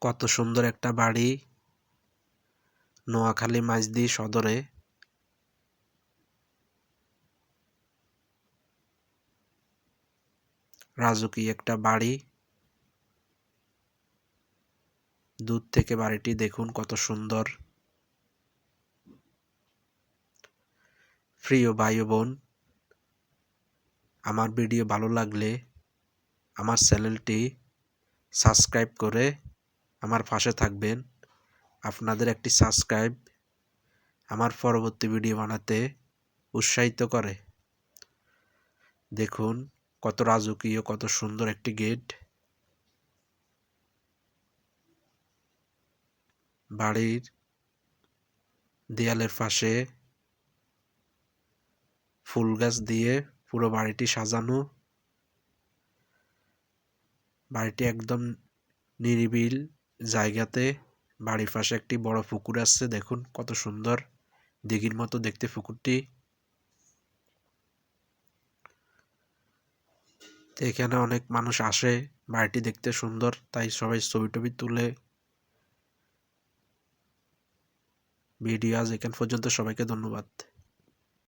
কত সুন্দর একটা বাড়ি, নোয়াখালী মাইজদী সদরে। রাজকীয় একটা বাড়ি। দূর থেকে বাড়িটি দেখুন কত সুন্দর। প্রিয় ভাই ও বোন, আমার ভিডিও ভালো লাগলে আমার চ্যানেলটি সাবস্ক্রাইব করে আমার পাশে থাকবেন। আপনাদের একটি সাবস্ক্রাইব আমার পরবর্তী ভিডিও বানাতে উৎসাহিত করে। দেখুন কত রাজকীয়, কত সুন্দর একটি গেট। বাড়ির দেয়ালের পাশে ফুল গাছ দিয়ে পুরো বাড়িটি সাজানো। বাড়িটি একদম নিরিবিল জায়গাতে। বাড়ির পাশে একটি বড় পুকুর আছে, দেখুন কত সুন্দর দিঘির মতো দেখতে পুকুরটি। এখানে অনেক মানুষ আসে বাড়িটি দেখতে সুন্দর, তাই সবাই ছবি টবি তুলে। ভিডিও আজ এখান পর্যন্ত, সবাইকে ধন্যবাদ।